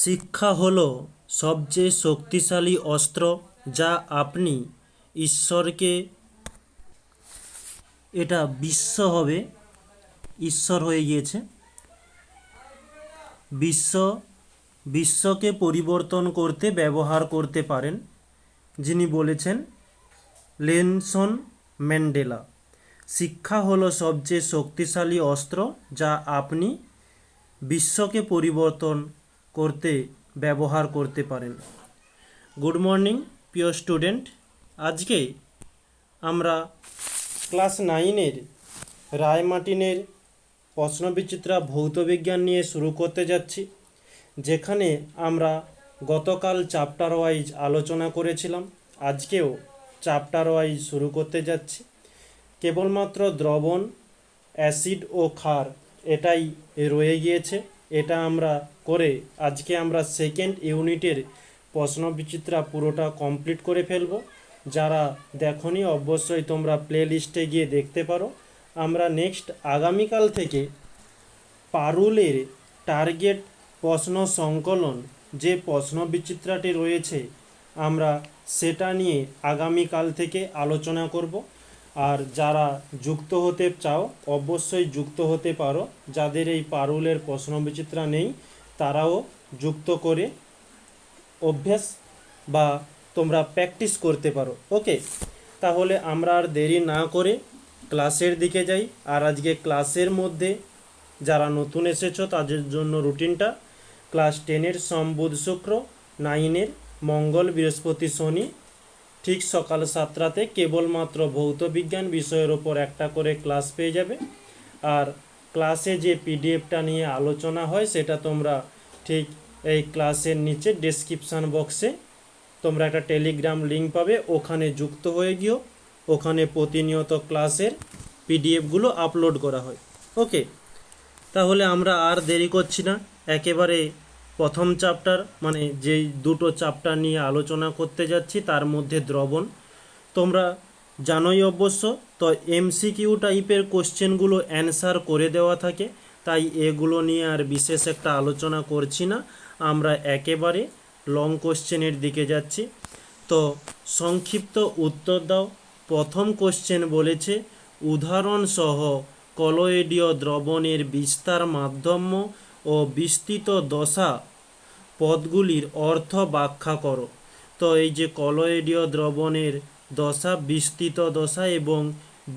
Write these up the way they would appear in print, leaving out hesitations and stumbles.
শিক্ষা হলো সবচেয়ে শক্তিশালী অস্ত্র যা আপনি ঈশ্বরকে এটা বিশ্ব হবে ঈশ্বর হয়ে গিয়েছে বিশ্ব বিশ্বকে পরিবর্তন করতে ব্যবহার করতে পারেন যিনি বলেছেন নেলসন ম্যান্ডেলা। শিক্ষা হলো সবচেয়ে শক্তিশালী অস্ত্র যা আপনি বিশ্বকে পরিবর্তন করতে ব্যবহার করতে পারেন। গুড মর্নিং প্রিয় স্টুডেন্ট, আজকে আমরা ক্লাস 9-এর রায়মার্টিনের প্রশ্নবিচিত্রা ভৌতবিজ্ঞান নিয়ে শুরু করতে যাচ্ছি, যেখানে আমরা গতকাল চ্যাপ্টার ওয়াইজ আলোচনা করেছিলাম। আজকেও চ্যাপ্টার ওয়াইজ শুরু করতে যাচ্ছি। কেবলমাত্র দ্রবণ, অ্যাসিড ও ক্ষার এটাই রয়ে গিয়েছে। এটা আমরা করে আজকে আমরা সেকেন্ড ইউনিটের প্রশ্নবিচিত্রা পুরোটা কমপ্লিট করে ফেলব। যারা দেখোনি অবশ্যই তোমরা প্লে লিস্টে গিয়ে দেখতে পারো। আমরা নেক্সট আগামীকাল থেকে পারুলের টার্গেট প্রশ্ন সংকলন যে প্রশ্নবিচিত্রাটি রয়েছে আমরা সেটা নিয়ে আগামীকাল থেকে আলোচনা করব। আর যারা যুক্ত হতে চাও অবশ্যই যুক্ত হতে পারো। যাদের এই পারুলের প্রশ্নবিচিত্রা নেই তারাও যুক্ত করে অভ্যাস বা তোমরা প্র্যাকটিস করতে পারো। ওকে, তাহলে আমরা আর দেরি না করে ক্লাসের দিকে যাই। আর আজকে ক্লাসের মধ্যে যারা নতুন এসেছো তাদের জন্য রুটিনটা: ক্লাস 10-এর সোম বুধ শুক্র, 9-এর মঙ্গল বৃহস্পতি শনি, ঠিক সকাল 7টাতে কেবলমাত্র ভৌতবিজ্ঞান বিষয়ের ওপর একটা করে ক্লাস পেয়ে যাবে। আর ক্লাসে যে পিডিএফটা নিয়ে আলোচনা হয় সেটা তোমরা ঠিক এই ক্লাসের নিচে ডেসক্রিপশান বক্সে তোমরা একটা টেলিগ্রাম লিঙ্ক পাবে, ওখানে যুক্ত হয়ে গিয়েও ওখানে প্রতিনিয়ত ক্লাসের পিডিএফগুলো আপলোড করা হয়। ওকে, তাহলে আমরা আর দেরি করছি না, একেবারে প্রথম চ্যাপ্টার মানে যেই দুটো চ্যাপ্টার নিয়ে আলোচনা করতে যাচ্ছি তার মধ্যে দ্রবণ তোমরা জানোই অবশ্য। তো এমসিকিউ টাইপের কোশ্চেনগুলো অ্যান্সার করে দেওয়া থাকে, তাই এগুলো নিয়ে আর বিশেষ একটা আলোচনা করছি না। আমরা একেবারে লং কোশ্চেনের দিকে যাচ্ছি। তো সংক্ষিপ্ত উত্তর দাও। প্রথম কোশ্চেন বলেছে উদাহরণসহ কলয়েডীয় দ্রবণের বিস্তার মাধ্যম ও বিস্তৃত দশা পদগুলির অর্থ ব্যাখ্যা করো। তো এই যে কলয়েডীয় দ্রবণের দশা, বিস্তৃত দশা এবং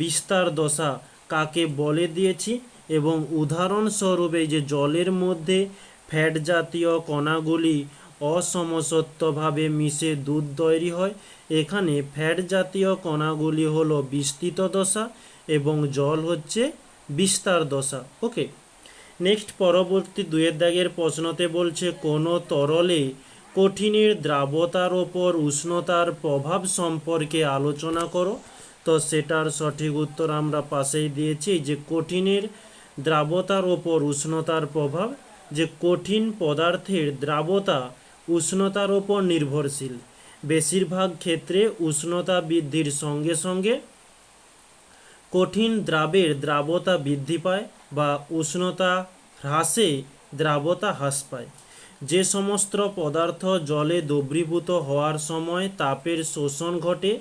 বিস্তার দশা কাকে বলে দিয়েছি, এবং উদাহরণস্বরূপ এই যে জলের মধ্যে ফ্যাট জাতীয় কণাগুলি অসমসত্বভাবে মিশে দুধ তৈরি হয়, এখানে ফ্যাট জাতীয় কণাগুলি হলো বিস্তৃত দশা এবং জল হচ্ছে বিস্তার দশা। ওকে, নেক্সট পরবর্তী 2-এর দাগের প্রশ্নতে বলছে কোনো তরলে কঠিনের দ্রাবতার ওপর উষ্ণতার প্রভাব সম্পর্কে আলোচনা করো। তো সেটার সঠিক উত্তর আমরা পাশেই দিয়েছি, যে কঠিনের দ্রাবতার ওপর উষ্ণতার প্রভাব, যে কঠিন পদার্থের দ্রাবতা উষ্ণতার ওপর নির্ভরশীল। বেশিরভাগ ক্ষেত্রে উষ্ণতা বৃদ্ধির সঙ্গে সঙ্গে কঠিন দ্রাবের দ্রাবতা বৃদ্ধি পায় বা উষ্ণতা হ্রাসে দ্রাবতা হ্রাস পায়। যে সমস্ত পদার্থ জলে দ্রবীভূত হওয়ার সময় তাপের শোষণ ঘটে,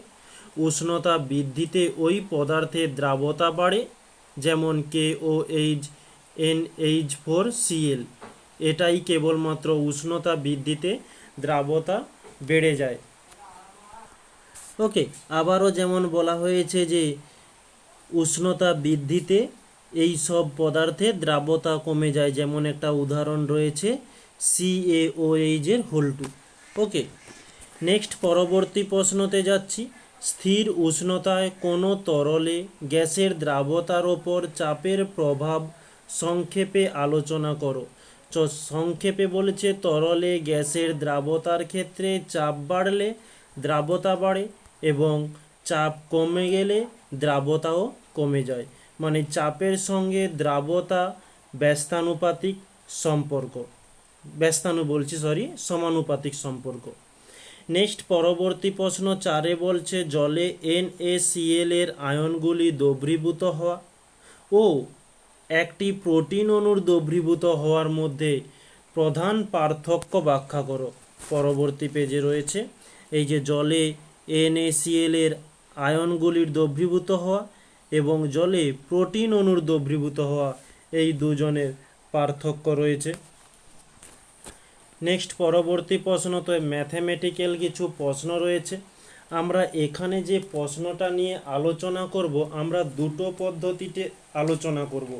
উষ্ণতা বৃদ্ধিতে ওই পদার্থের দ্রাবতা বাড়ে, যেমন KOH NH4Cl। এটাই কেবলমাত্র উষ্ণতা বৃদ্ধিতে দ্রাবতা বেড়ে যায়। ওকে, আবারও যেমন বলা হয়েছে যে উষ্ণতা বৃদ্ধিতে এই সব পদার্থের দ্রাবতা কমে যায়, যেমন একটা উদাহরণ রয়েছে CaOH(2). ওকে, নেক্সট পরবর্তী প্রশ্নতে যাচ্ছি। স্থির উষ্ণতায় কোনো তরলে গ্যাসের দ্রাবতার ওপর চাপের প্রভাব সংক্ষেপে আলোচনা করো। তো সংক্ষেপে বলেছে তরলে গ্যাসের দ্রাবতার ক্ষেত্রে চাপ বাড়লে দ্রাবতা বাড়ে এবং চাপ কমে গেলে দ্রাবতাও কমে যায়, মানে চাপের সঙ্গে দ্রাবতা ব্যস্তানুপাতিক সম্পর্ক, সমানুপাতিক সম্পর্ক। নেক্সট পরবর্তী প্রশ্ন 4-এ বলছে জলে NaCl এর আয়নগুলি দ্রবীভূত হওয়া ও একটি প্রোটিন অণুর দ্রবীভূত হওয়ার মধ্যে প্রধান পার্থক্য ব্যাখ্যা করো। পরবর্তী পেজে রয়েছে এই যে জলে NaCl এর আয়নগুলির দ্রবীভূত হওয়া এবং জলে প্রোটিন অণুর দ্রবীভূত হওয়া, এই দুজনের পার্থক্য রয়েছে। নেক্সট পরবর্তী প্রশ্ন, তো ম্যাথমেটিক্যাল কিছু প্রশ্ন রয়েছে। আমরা এখানে যে প্রশ্নটা নিয়ে আলোচনা করব, আমরা দুটো পদ্ধতিতে আলোচনা করব।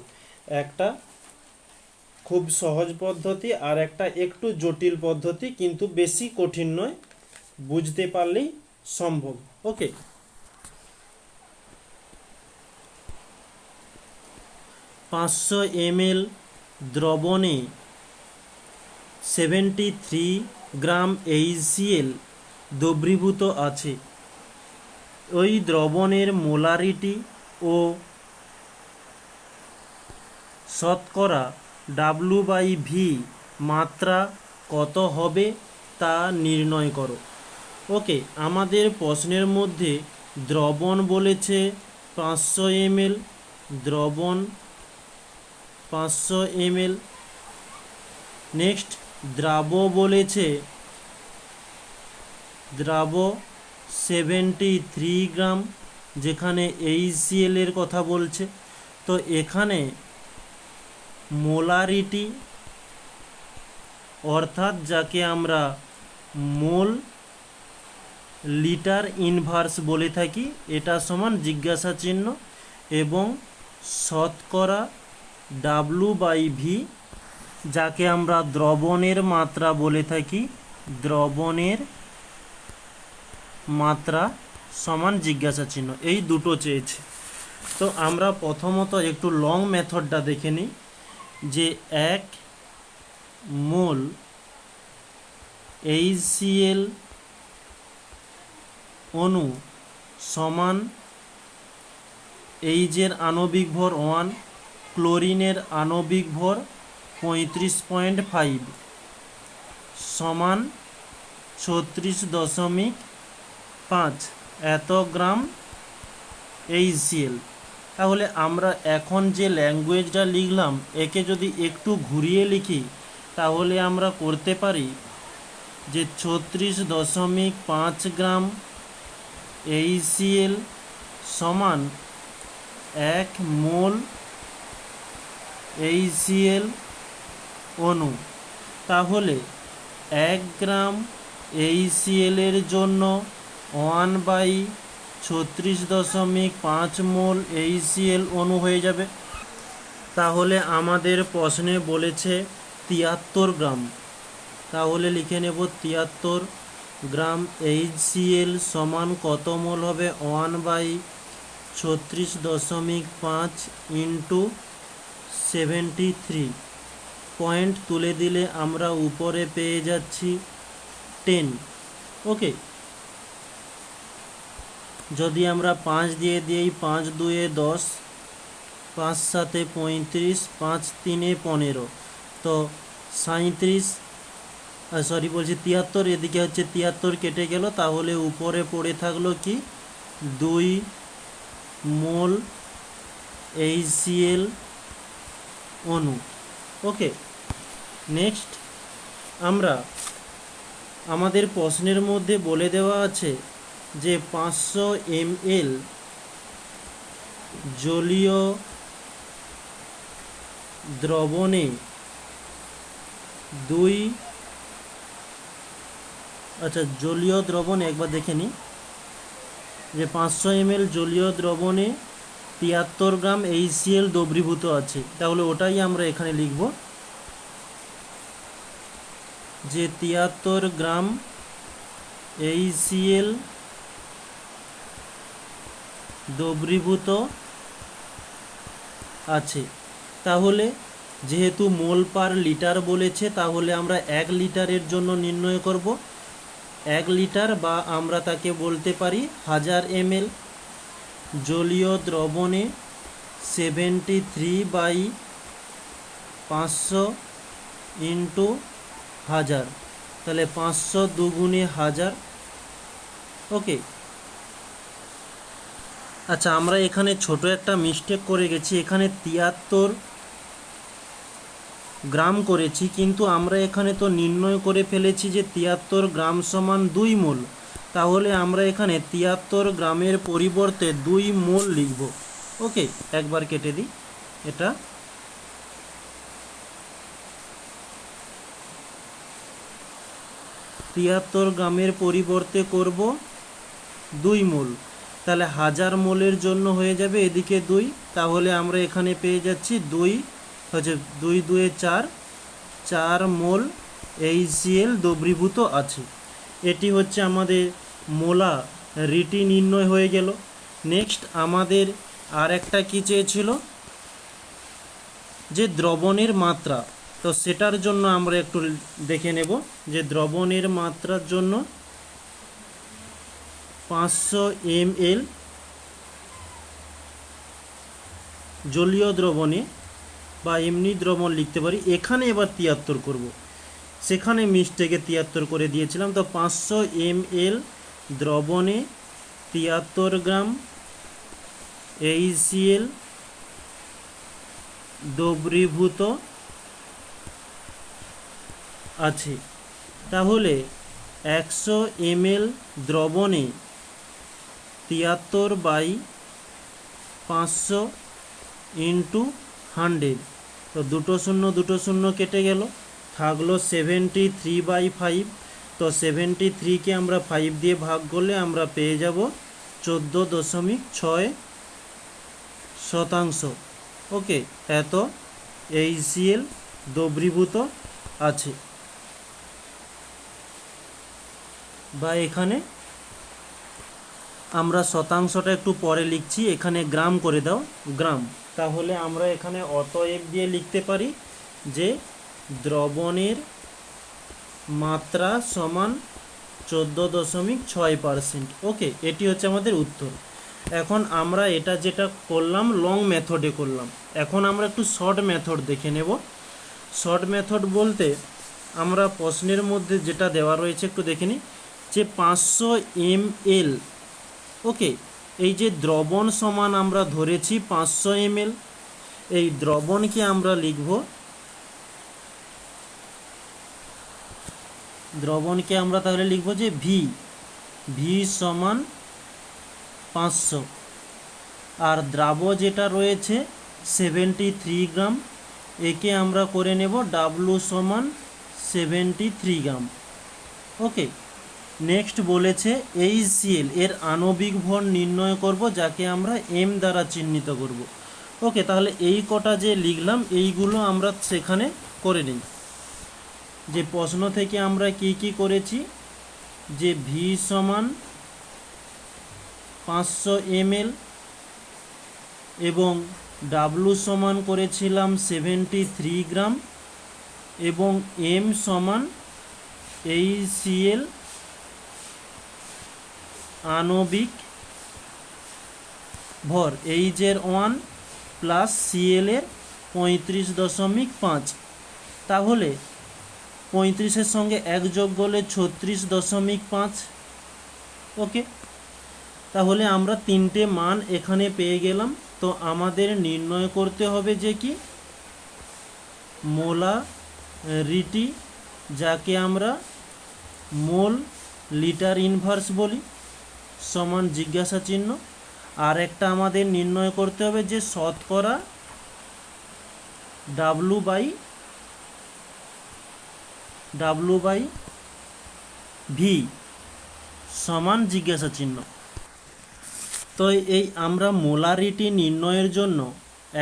একটা খুব সহজ পদ্ধতি আর একটা একটু জটিল পদ্ধতি, কিন্তু বেশি কঠিন নয়, বুঝতে পারলেই সম্ভব। ওকে, 500 ml দ্রবণে 73 গ্রাম HCl দ্রবীভূত আছে। ওই দ্রবণের মোলারিটি ও শতকরা W/V মাত্রা কত হবে তা নির্ণয় করো। ওকে, আমাদের প্রশ্নের মধ্যে দ্রবণ বলেছে 500 ml, দ্রবণ 500 ml। নেক্সট দ্রাব বলেছে, দ্রাব 73 গ্রাম, যেখানে HCl এর কথা বলছে। তো এখানে মোলারিটি, অর্থাৎ যাকে আমরা মোল লিটার ইনভার্স বলে থাকি, এটা সমান জিজ্ঞাসা চিহ্ন, এবং শতকরা W/V, যাকে আমরা দ্রবণের মাত্রা বলে থাকি, দ্রবণের মাত্রা সমান জিজ্ঞাসা চিহ্ন, এই দুটো চেয়েছে। তো আমরা প্রথমত একটু লং মেথডটা দেখে নিই, যে 1 মোল HCl অণু সমান এইচের আণবিক ভর 1, ক্লোরিনের আণবিক ভর 35.5 সমান 36.5 এত গ্রাম HCl। তাহলে আমরা এখন যে ল্যাঙ্গুয়েজটা লিখলাম, একে যদি একটু ঘুরিয়ে লিখি, তাহলে আমরা করতে পারি যে 36.5 গ্রাম HCl সমান 1 মোল HCl অণু। তাহলে 1 গ্রাম HCl এর জন্য 1/36.5 মোল HCl অণু হয়ে যাবে। তাহলে আমাদের প্রশ্নে বলেছে 73 গ্রাম, তাহলে লিখে নেব 73 গ্রাম HCl সমান কত মোল হবে, 1/36.5 ইন্টু 73, পয়েন্ট তুলে দিলে আমরা উপরে পেয়ে যাচ্ছি 10। ওকে, যদি আমরা 5 দিয়ে দিই, 5 2 10, 5 7 35, 5 3 15, তো 37, সরি বলছি 73, এদিকে হচ্ছে 73 কেটে গেল, তাহলে উপরে পড়ে থাকলো কি 2 মোল HCl অণু। ওকে, নেক্সট আমরা আমাদের প্রশ্নের মধ্যে বলে দেওয়া আছে যে 500 ml জলীয় দ্রবণে জলীয় দ্রবণ একবার দেখে নিই, যে 500 ml জলীয় দ্রবণে 73 গ্রাম HCl দ্রবীভূত আছে। তাহলে ওটাই আমরা এখানে লিখব, যে 73 গ্রাম HCl দ্রবীভূত আছে। তাহলে যেহেতু মোল পার লিটার বলেছে, তাহলে আমরা 1 লিটারের জন্য নির্ণয় করব। 1 লিটার, বা আমরা তাকে বলতে পারি 1000 ml জলীয় দ্রবণে 73/500 ইন্টু 1000, তাহলে 500 2 1000। ওকে, আচ্ছা, আমরা এখানে ছোট একটা মিস্টেক করে গেছি। এখানে 73 গ্রাম করেছি, কিন্তু আমরা এখানে তো নির্ণয় করে ফেলেছি যে 73 গ্রাম সমান 2 মোল। তাহলে আমরা এখানে 73 গ্রামের পরিবর্তে 2 মোল লিখব। ওকে, একবার কেটে দিই এটা। 73 গ্রামের পরিবর্তে করব 2 মোল। তাহলে 1000 মোলের জন্য হয়ে যাবে এদিকে 2, তাহলে আমরা এখানে পেয়ে যাচ্ছি 2 হচ্ছে 2 2 4, 4 মোল HCl দ্রবীভূত আছে। এটি হচ্ছে আমাদের মোলা রিটি নির্ণয় হয়ে গেল। নেক্সট আমাদের আর একটা কী চেয়েছিল, যে দ্রবণের মাত্রা। তো সেটার জন্য আমরা একটু দেখে নেব যে দ্রবণের মাত্রার জন্য 500 ml জলীয় দ্রবণে বা এমনি দ্রবণ লিখতে পারি। এখানে এবার 73 করব, সেখানে মিস্টেকে 73 করে দিয়েছিলাম। তো 500 ml দ্রবণে 73 গ্রাম HCl দ্রবীভূত আছে। তাহলে 100 ml দ্রবণে 73/500 ইন্টু 100, তো 2 শূন্য 2 শূন্য কেটে গেল, থাকলো 73/5। তো 73কে আমরা 5 দিয়ে ভাগ করলে আমরা পেয়ে যাব 14.6%। ওকে, এত HCl দ্রবীভূত আছে। বা এখানে আমরা শতাংশটা একটু পরে লিখছি, এখানে গ্রাম করে দাও, গ্রাম। তাহলে আমরা এখানে অতএব দিয়ে লিখতে পারি যে দ্রবণের মাত্রা সমান 14.6%। ওকে, এটি হচ্ছে আমাদের উত্তর। এখন আমরা এটা যেটা করলাম লং মেথডে করলাম, এখন আমরা একটু শর্ট মেথড দেখে নেব। শর্ট মেথড বলতে আমরা প্রশ্নের মধ্যে যেটা দেওয়া রয়েছে একটু দেখে নিই, যে 500 ml। ওকে, এই যে দ্রবণ সমান আমরা ধরেছি 500 ml, এই দ্রবণকে আমরা লিখব, দ্রবণকে আমরা তাহলে লিখব যে ভি সমান 500, আর দ্রাব যেটা রয়েছে 73 গ্রাম, একে আমরা করে নেব ডাব্লু সমান 73 গ্রাম। ওকে, নেক্সট বলেছে HCl এর আণবিক ভর নির্ণয় করব, যাকে আমরা M দ্বারা চিহ্নিত করব। ওকে, তাহলে এই কটা যে লিখলাম এইগুলো আমরা সেখানে করে নিই। যে প্রশ্ন থেকে আমরা কি কি করেছি, যে ভি সমান 500 ml এবং ডাব্লু সমান করেছিলাম 73 গ্রাম এবং M সমান HCl আণবিক ভর, H এর 1 প্লাস Cl এর 35.5। তাহলে 35-এর সঙ্গে 1 যোগ করলে 36.5। ওকে, তাহলে আমরা তিনটে মান এখানে পেয়ে গেলাম। তো আমাদের নির্ণয় করতে হবে যে কি, মোলারিটি, যাকে আমরা মোল লিটার ইনভার্স বলি, সমান জিজ্ঞাসা চিহ্ন। আর একটা আমাদের নির্ণয় করতে হবে যে শতকরা ডাব্লু বাই ভি সমান জিজ্ঞাসা চিহ্ন। তো এই আমরা মোলারিটি নির্ণয়ের জন্য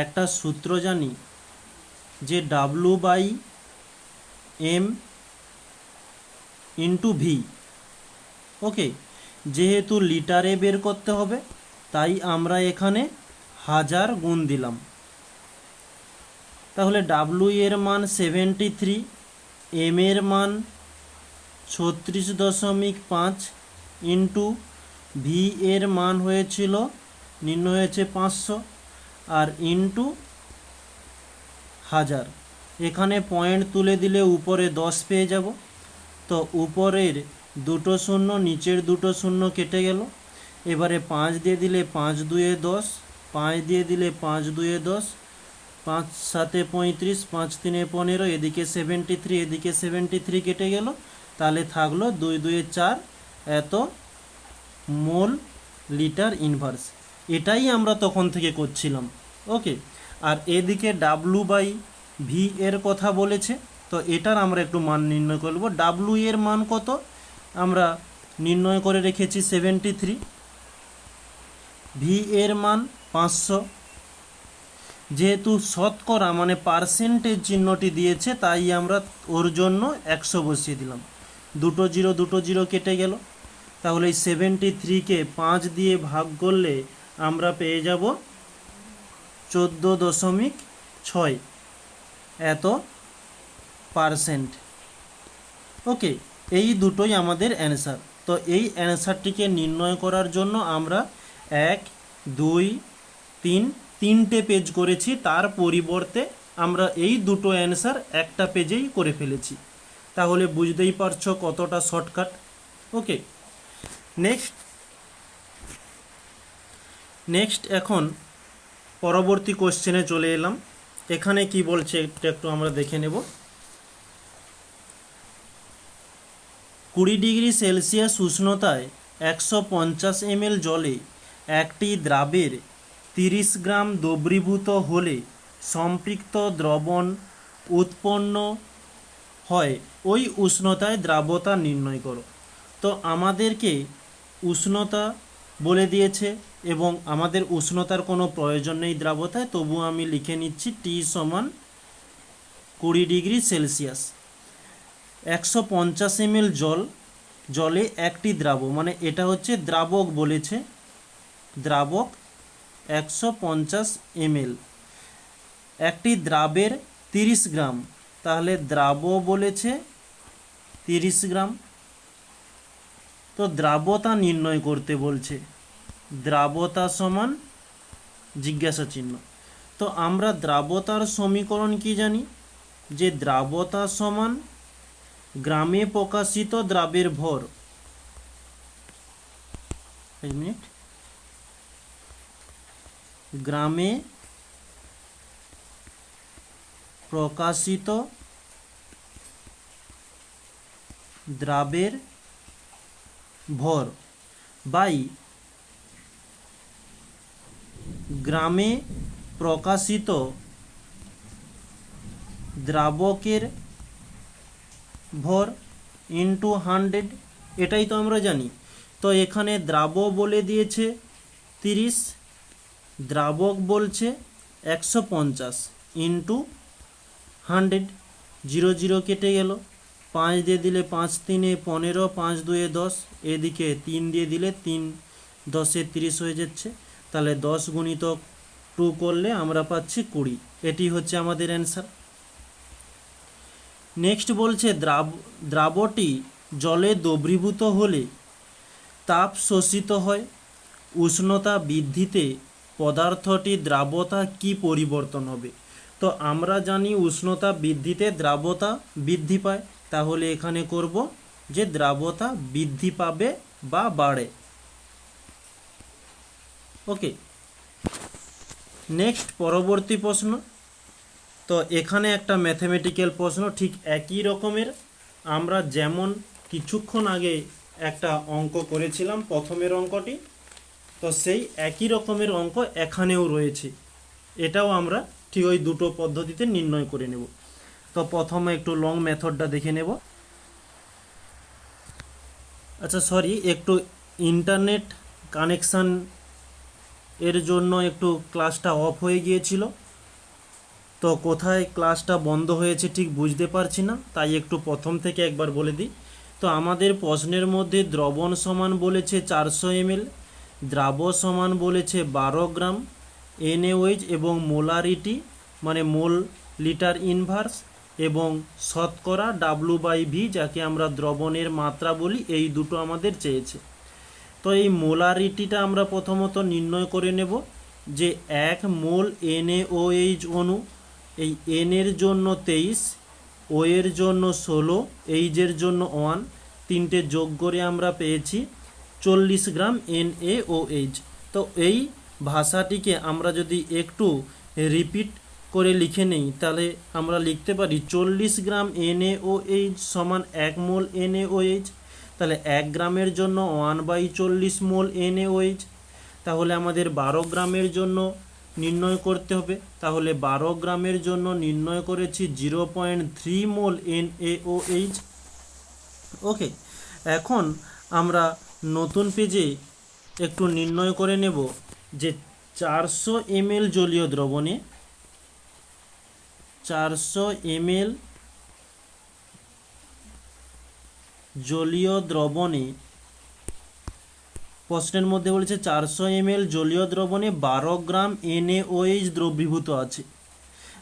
একটা সূত্র জানি, যে W/M ইন্টু ভি। ওকে, যেহেতু লিটারে বের করতে হবে তাই আমরা এখানে 1000 গুণ দিলাম। তাহলে W এর মান 73, M এর মান 36.5 ইন্টু ভি এর মান হয়েছিল নির্ণয় হয়েছে 500, আর ইন্টু 1000। এখানে পয়েন্ট তুলে দিলে উপরে 10 পেয়ে যাব। তো উপরের 2 শূন্য, নিচের 2 শূন্য কেটে গেল। এবারে 5 দিয়ে দিলে 5 2 10, 5 দিয়ে দিলে 5 2 10, 5 7 35, 5 3 15, এদিকে 73, এদিকে 73 কেটে গেল, তাহলে থাকলো 2 2 4 এত মোল লিটার ইনভার্স। এটাই আমরা তখন থেকে করছিলাম। ওকে, আর এদিকে ডাব্লু বাই ভি এর কথা বলেছে, তো এটার আমরা একটু মান নির্ণয় করব। ডাব্লু এর মান কত আমরা নির্ণয় করে রেখেছি 73, ভি এর মান 500, যেহেতু শতকরা মানে পার্সেন্টেজ চিহ্নটি দিয়েছে তাই আমরা ওর জন্য 100 বসিয়ে দিলাম। দুটো জিরো কেটে গেল, তাহলে এই 73কে 5 দিয়ে ভাগ করলে আমরা পেয়ে যাব 14.6 এত পার্সেন্ট। ওকে, এই দুটোই আমাদের অ্যান্সার। তো এই অ্যান্সারটিকে নির্ণয় করার জন্য আমরা 1 2 3 তিনটে পেজ করেছি, তার পরিবর্তে আমরা এই দুটো অ্যান্সার একটা পেজেই করে ফেলেছি। তাহলে বুঝতেই পারছো কতটা শর্টকাট। ওকে, নেক্সট এখন পরবর্তী কোশ্চেনে চলে এলাম। এখানে কি বলছে একটু আমরা দেখে নেব। 20 ডিগ্রি সেলসিয়াস উষ্ণতায় 150 ml জলে একটি দ্রাবের 30 গ্রাম দ্রবীভূত হলে সম্পৃক্ত দ্রবণ উৎপন্ন হয়, ওই উষ্ণতায় দ্রাব্যতা নির্ণয় করো। তো আমাদেরকে উষ্ণতা বলে দিয়েছে এবং আমাদের উষ্ণতার কোনো প্রয়োজন নেই দ্রাব্যতায়, তবু আমি লিখে নিচ্ছি টি সমান 20 ডিগ্রি সেলসিয়াস। 150 ml জলে একটি দ্রাবক, মানে এটা হচ্ছে দ্রাবক বলেছে, দ্রাবক 150 ml, একটি দ্রাবের 30 গ্রাম, তাহলে দ্রাব বলেছে 30 গ্রাম। তো দ্রাব্যতা নির্ণয় করতে বলছে, দ্রাব্যতা সমান জিজ্ঞাসা চিহ্ন। তো আমরা দ্রাব্যতার সমীকরণ কি জানি, যে দ্রাব্যতা সমান গ্রামে প্রকাশিত দ্রাবের ভর, গ্রামে প্রকাশিত দ্রাবের ভর বাই গ্রামে প্রকাশিত দ্রাবকের ভর ইন্টু 100, এটাই তো আমরা জানি। তো এখানে দ্রাব বলে দিয়েছে 30, দ্রাবক বলছে 150 ইন্টু 100, 0 কেটে গেল, 5 দিয়ে দিলে 5 3 15, 5 2 10, এদিকে 3 দিয়ে দিলে 3 10 30 হয়ে যাচ্ছে, তাহলে 10 গুণিতক 2 করলে আমরা পাচ্ছি 20। এটি হচ্ছে আমাদের অ্যান্সার। নেক্সট বলছে দ্রাবটি জলে দ্রবীভূত হলে তাপ শোষিত হয়, উষ্ণতা বৃদ্ধিতে পদার্থটির দ্রাব্যতা কি পরিবর্তন হবে। তো আমরা জানি উষ্ণতা বৃদ্ধিতে দ্রাব্যতা বৃদ্ধি পায়, তাহলে এখানে করব যে দ্রাব্যতা বৃদ্ধি পাবে বা বাড়ে। ওকে, নেক্সট পরবর্তী প্রশ্ন। তো এখানে একটা ম্যাথমেটিক্যাল প্রশ্ন ঠিক একই রকমের, আমরা যেমন কিছুক্ষণ আগে একটা অঙ্ক করেছিলাম প্রথমের অঙ্কটি, তো সেই একই রকমের অঙ্ক এখানেও রয়েছে, এটাও আমরা ঠিক ওই দুটো পদ্ধতিতে নির্ণয় করে নেব। তো প্রথমে একটু লং মেথডটা দেখে নেব। আচ্ছা সরি, একটু ইন্টারনেট কানেকশান এর জন্য একটু ক্লাসটা অফ হয়ে গিয়েছিল, তো কোথায় ক্লাসটা বন্ধ হয়েছে ঠিক বুঝতে পারছি না, তাই একটু প্রথম থেকে একবার বলে দিই। তো আমাদের প্রশ্নের মধ্যে দ্রবণ সমান বলেছে 400 ml, দ্রাব সমান বলেছে 12 গ্রাম, NaOH এবং মোলারিটি মানে মোল লিটার ইনভার্স এবং শতকরা W/V যাকে আমরা দ্রবণের মাত্রা বলি, এই দুটো আমাদের চেয়েছে। তো এই মোলারিটিটা আমরা প্রথমত নির্ণয় করে নেব যে 1 মোল NaOH অণু, এই N এর জন্য 23, O এর জন্য 16, H এর জন্য 1, তিনটে যোগ করে আমরা পেয়েছি 40 গ্রাম NaOH। তো এই ভাষাটিকে আমরা যদি একটু রিপিট করে লিখে নেই, তাহলে আমরা লিখতে পারি 40 গ্রাম NaOH সমান 1 মোল NaOH। তাহলে 1 গ্রামের জন্য 1/40 মোল NaOH। তাহলে আমাদের 12 গ্রামের জন্য নির্ণয় করতে হবে। তাহলে 12 গ্রামের জন্য নির্ণয় করেছি 0.3 মোল NaOH। ওকে, এখন আমরা নতুন পেজে একটু নির্ণয় করে নেব যে 400 ml জলীয় দ্রবণে 400 ml জলীয় দ্রবণে প্রশ্নের মধ্যে বলেছে 400 ml জলীয় দ্রবণে 12 গ্রাম NaOH দ্রবীভূত আছে।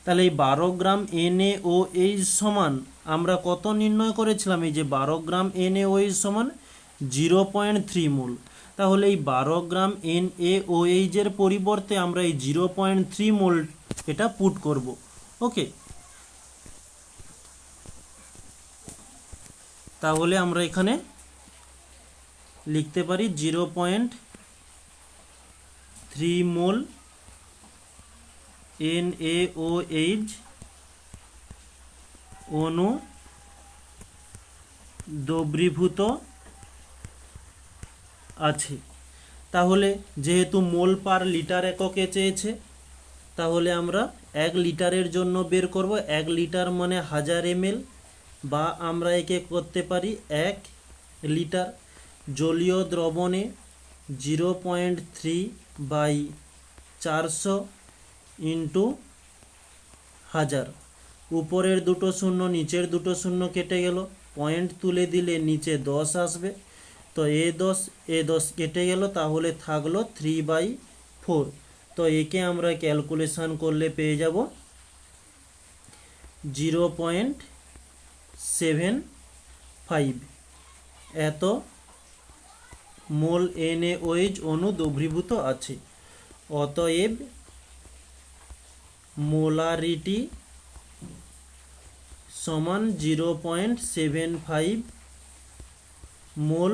তাহলে এই 12 গ্রাম NaOH সমান আমরা কত নির্ণয় করেছিলাম? এই যে 12 গ্রাম NaOH সমান 0.3 মোল। তাহলে এই 12 গ্রাম NaOH এর পরিবর্তে আমরা এই 0.3 মোল এটা পুট করব। ওকে, তাহলে আমরা এখানে লিখতে পারি 0.3 মোল NaOH অণু দ্রবীভূত আছে। তাহলে যেহেতু মোল পার লিটার এককে চেয়েছে, তাহলে আমরা 1 লিটারের জন্য বের করব। 1 লিটার মানে 1000 ml, বা আমরা একে করতে পারি 1 লিটার। জলীয় দ্রবণে 0.3/400 ইন্টু 1000। উপরের দুটো শূন্য নিচের দুটো শূন্য কেটে গেল, পয়েন্ট তুলে দিলে নিচে 10 আসবে। তো এ10 কেটে গেল, তাহলে থাকলো 3/4। তো একে আমরা ক্যালকুলেশন করলে পেয়ে যাব 0.75 এত মোল NaOH অণু দ্রবীভূত আছে। অতএব মোলারিটি সমান 0.75 মোল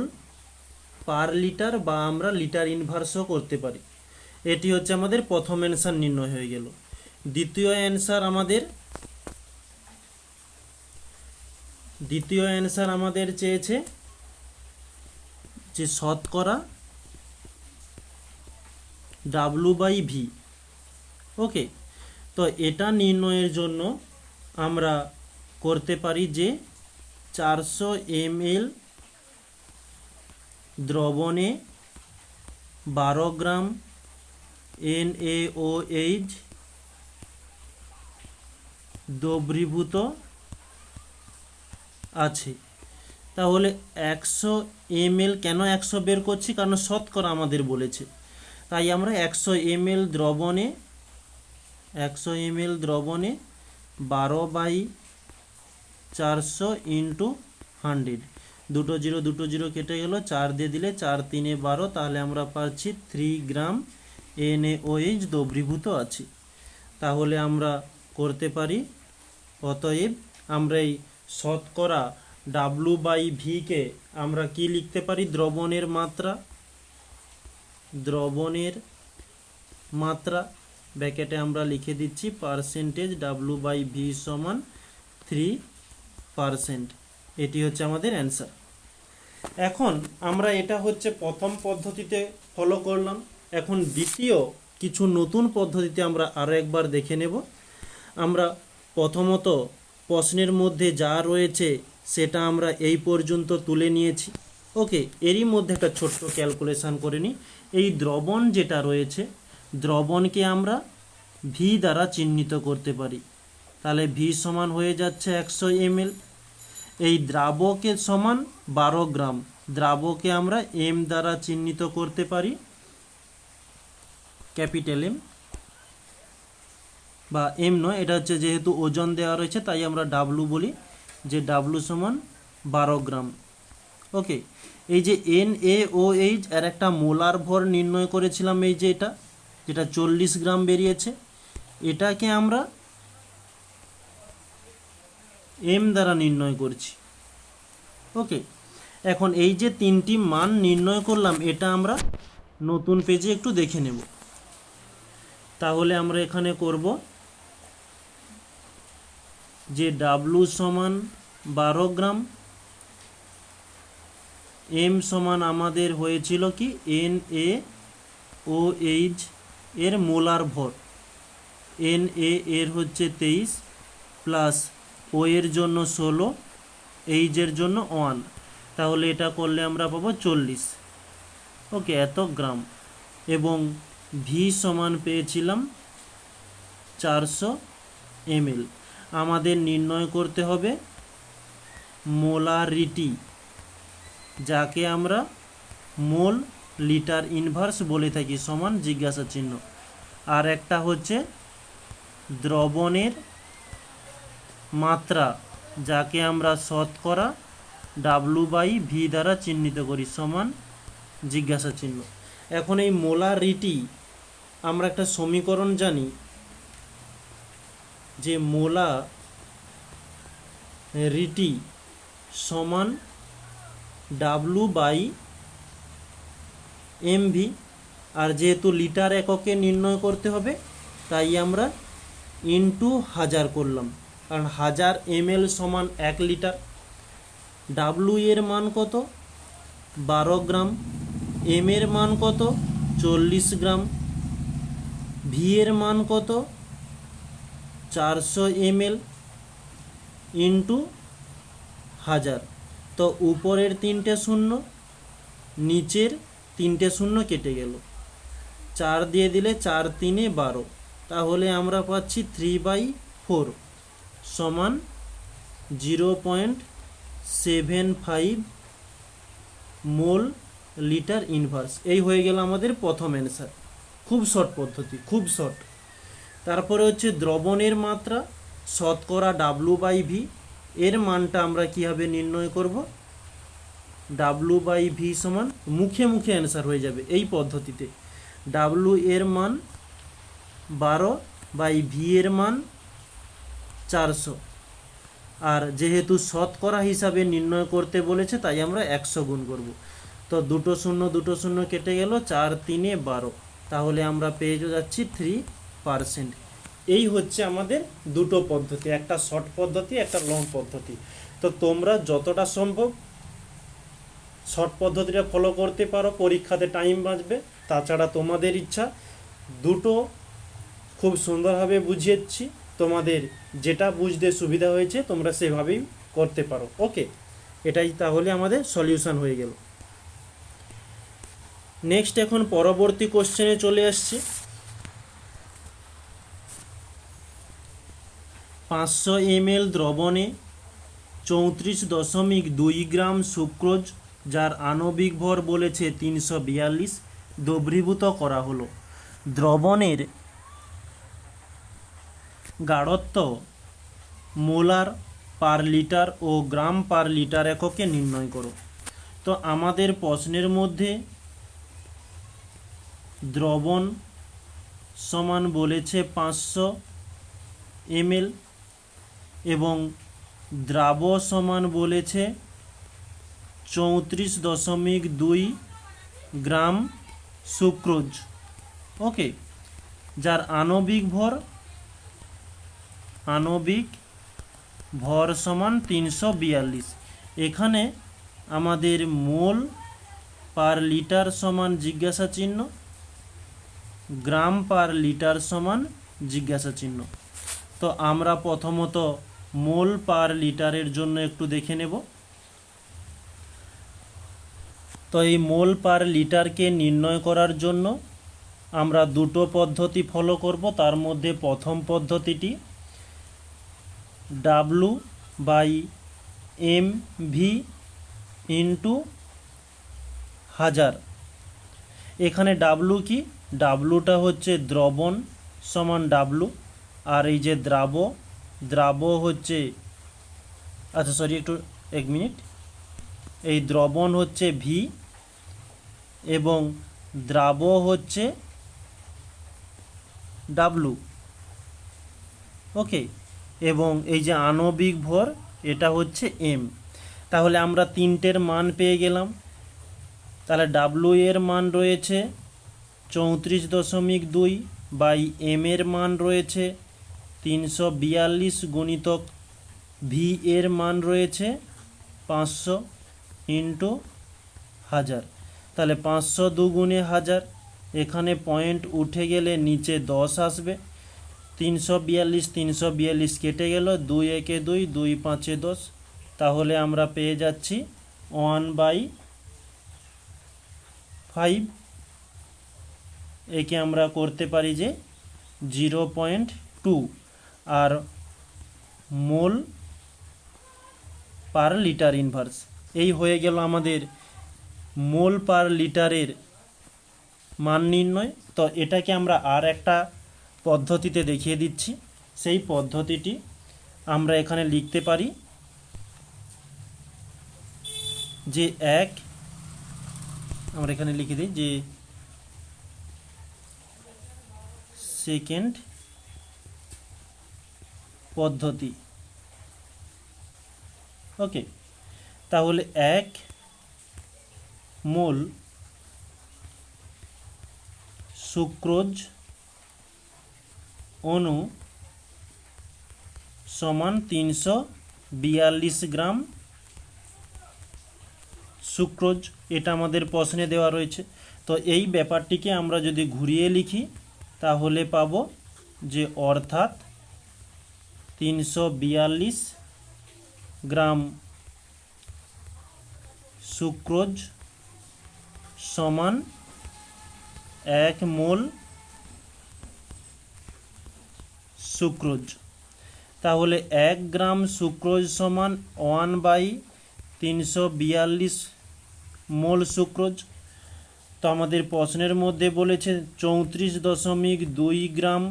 পার লিটার, বা আমরা লিটার ইনভার্সও করতে পারি। এটি হচ্ছে আমাদের প্রথম অ্যান্সার নির্ণয় হয়ে গেল। দ্বিতীয় অ্যান্সার আমাদের চেয়েছে যে শতকরা W/V। ওকে, তো এটা নির্ণয়ের জন্য আমরা করতে পারি যে 400 ml দ্রবণে 12 গ্রাম NaOH দ্রবীভূত আছে। তাহলে 100 ml, কেন 100 বের করছি? কারণ শতকরা আমাদের বলেছে, তাই আমরা 100 ml দ্রবণে 12/400 ইন্টু 100। দুটো জিরো কেটে গেল, 4 দিয়ে দিলে 4 3 12, তাহলে আমরা পাচ্ছি 3 গ্রাম NaOH দ্রবীভূত আছে। তাহলে আমরা করতে পারি, অতএব আমরা এই শতকরা W/V কে আমরা কি লিখতে পারি? দ্রবণের মাত্রা ব্র্যাকেটে আমরা লিখে দিচ্ছি পার্সেন্টেজ W/V সমান 3%। এটি হচ্ছে আমাদের অ্যান্সার। এখন আমরা এটা হচ্ছে প্রথম পদ্ধতিতে ফলো করলাম। এখন দ্বিতীয় কিছু নতুন পদ্ধতিতে আমরা আরও একবার দেখে নেব। আমরা প্রথমত প্রশ্নের মধ্যে যা রয়েছে সেটা আমরা এই পর্যন্ত তুলে নিয়েছি। ওকে, এরই মধ্যে একটা ছোট্ট ক্যালকুলেশন করে নিই। এই দ্রবণ যেটা রয়েছে, দ্রবণকে আমরা ভি দ্বারা চিহ্নিত করতে পারি। তাহলে ভি সমান হয়ে যাচ্ছে 100 ml। এই দ্রাবকের সমান 12 গ্রাম, দ্রাবকে আমরা এম দ্বারা চিহ্নিত করতে পারি, ক্যাপিটাল এম, বা এম নয়, এটা হচ্ছে যেহেতু ওজন দেওয়া রয়েছে তাই আমরা ডাব্লু বলি, যে ডাব্লু সমান 12 গ্রাম। ওকে, এই যে NaOH এর একটা মোলার ভর নির্ণয় করেছিলাম, এই যে যেটা 40 গ্রাম বেরিয়েছে, এটাকে আমরা এম দ্বারা নির্ণয় করছি। ওকে, এখন এই যে তিনটি মান নির্ণয় করলাম, এটা আমরা নতুন পেজে একটু দেখে নেব। তাহলে আমরা এখানে করব যে ডাব্লু সমান 12 গ্রাম, এম সমান আমাদের হয়েছিল কি NaOH এর মোলার ভর, Na এর হচ্ছে 23 প্লাস ও এর জন্য 16, এইচ এর জন্য 1, তাহলে এটা করলে আমরা পাবো 40। ওকে, এত গ্রাম। এবং ভি সমান পেয়েছিলাম 400 ml। আমাদের নির্ণয় করতে হবে মোলারিটি, যাকে আমরা মোল লিটার ইনভার্স বলে থাকি, সমান জিজ্ঞাসা চিহ্ন। আর একটা হচ্ছে দ্রবণের মাত্রা, যাকে আমরা শতকরা W/V দ্বারা চিহ্নিত করি, সমান জিজ্ঞাসা চিহ্ন। এখন এই মোলারিটি আমরা একটা সমীকরণ জানি, যে মোলারিটি সমান W/mv। আর যেহেতু লিটার এককে নির্ণয় করতে হবে, তাই আমরা ইনটু 1000 করলাম, কারণ 1000 ml সমান 1 লিটার। ডাব্লু এর মান কত? 12 গ্রাম। এম এর মান কত? 40 গ্রাম। ভি এর মান কত? 400 ml ইন্টু 1000। তো উপরের 3টে শূন্য, নিচের 3টে শূন্য কেটে গেল, 4 দিয়ে দিলে 4 3 12, তাহলে আমরা পাচ্ছি 3/4 সমান 0.75 মোল লিটার ইনভার্স। এই হয়ে গেল আমাদের প্রথম অ্যান্সার। খুব শর্ট পদ্ধতি, খুব শর্ট। তারপরে হচ্ছে দ্রবণের মাত্রা শতকরা W/V, এর মানটা আমরা কীভাবে নির্ণয় করব? W/V সমান মুখে মুখে অ্যান্সার হয়ে যাবে এই পদ্ধতিতে। W এর মান 12/V এর মান 400। আর যেহেতু শতকরা হিসাবে নির্ণয় করতে বলেছে, তাই আমরা 100 গুণ করব। তো 2 শূন্য 2 শূন্য কেটে গেল, 4 3 12, তাহলে আমরা পেয়ে যাচ্ছি 3%। এই হচ্ছে আমাদের দুটো পদ্ধতি, একটা শর্ট পদ্ধতি, একটা লং পদ্ধতি। তো তোমরা যতটা সম্ভব শর্ট পদ্ধতিটা ফলো করতে পারো, পরীক্ষাতে টাইম বাঁচবে। তাছাড়া তোমাদের ইচ্ছা, দুটো খুব সুন্দরভাবে বুঝিয়েছি, তোমাদের যেটা বুঝতে সুবিধা হয়েছে তোমরা সেভাবেই করতে পারো। ওকে, এটাই তাহলে আমাদের সলিউশন হয়ে গেল। নেক্সট এখন পরবর্তী কোশ্চেনে চলে আসছি। 500 ml দ্রবণে 34.2 গ্রাম সুক্রোজ, যার আণবিক ভর বলেছে 342, দ্রবীভূত করা হলো। দ্রবণের গাঢ়ত্ব মোলার পার লিটার ও গ্রাম পার লিটার এককে নির্ণয় করো। তো আমাদের প্রশ্নের মধ্যে দ্রবণ সমান বলেছে 500 ml এবং দ্রাব সমান বলেছে 34.2 গ্রাম সুক্রোজ। ওকে, যার আণবিক ভর সমান 342। এখানে আমাদের মোল পার লিটার সমান জিজ্ঞাসা চিহ্ন, গ্রাম পার লিটার সমান জিজ্ঞাসা চিহ্ন। তো আমরা প্রথমত মোল পার লিটারের জন্য একটু দেখে নেব। তো এই মোল পার লিটারকে নির্ণয় করার জন্য আমরা দুটো পদ্ধতি ফলো করব। তার মধ্যে প্রথম পদ্ধতিটি W/mv ইন্টু 1000। এখানে W কি? ডাব্লুটা হচ্ছে দ্রবণ সমান W, আর এই যে দ্রাব হচ্ছে, আচ্ছা সরি একটু এক মিনিট, এই দ্রবণ হচ্ছে V এবং দ্রাব হচ্ছে W। ওকে, এবং এই যে আণবিক ভর এটা হচ্ছে M। তাহলে আমরা তিনটের মান পেয়ে গেলাম। তাহলে W এর মান রয়েছে 34.2 বাই M এর মান রয়েছে 342 গুণিতক ভি এর মান রয়েছে 500 ইন্টু 1000, তাহলে 500 দুগুণে 1000, এখানে পয়েন্ট উঠে গেলে নিচে 10 আসবে। 342 কেটে গেল, 2 একে 2, 2 পাঁচে 10, তাহলে আমরা পেয়ে যাচ্ছি 1/5। একে আমরা করতে পারি যে 0.2 আর মোল পার লিটার ইনভার্স। এই হয়ে গেল আমাদের মোল পার লিটারের মান নির্ণয়। তো এটাকে আমরা আর একটা পদ্ধতিতে দেখিয়ে দিচ্ছি। সেই পদ্ধতিটি আমরা এখানে লিখতে পারি যে আমরা এখানে লিখে দিই যে সেকেন্ড পদ্ধতি। ওকে, তাহলে 1 মোল সুক্রোজ অণু সমান 342 গ্রাম সুক্রোজ, এটা আমাদের প্রশ্নে দেওয়া রয়েছে। তো এই ব্যাপারটিকে আমরা যদি ঘুরিয়ে লিখি তাহলে পাবো যে অর্থাৎ 342 গ্রাম সুক্রোজ সমান 1 মোল সুক্রোজ। তাহলে 1 গ্রাম সুক্রোজ সমান 1/342 মোল সুক্রোজ। তো আমাদের প্রশ্নের মধ্যে বলেছে 34.2 গ্রাম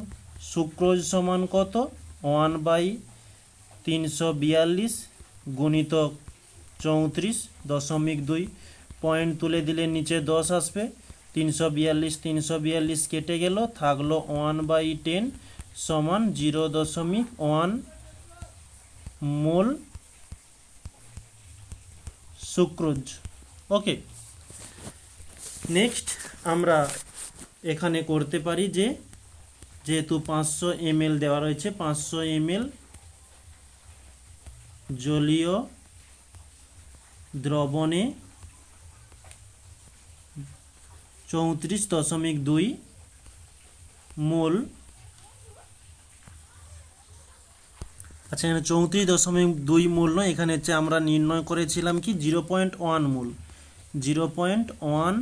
সুক্রোজ সমান কত? 1/342 গুণিতক 34.2, পয়েন্ট তুলে দিলে নিচে 10 আসবে। 342 কেটে গেল, থাকলো 1/10 সমান 0.1 মোল সুক্রোজ। ওকে, নেক্সট আমরা এখানে করতে পারি যে যেহেতু 500 ml দেওয়া রয়েছে, 500 ml জলীয় দ্রবণে 34.2 মোল, আচ্ছা এখানে 34.2 মোল নয়, এখানে হচ্ছে আমরা নির্ণয় করেছিলাম কি 0.1 মোল, 0.1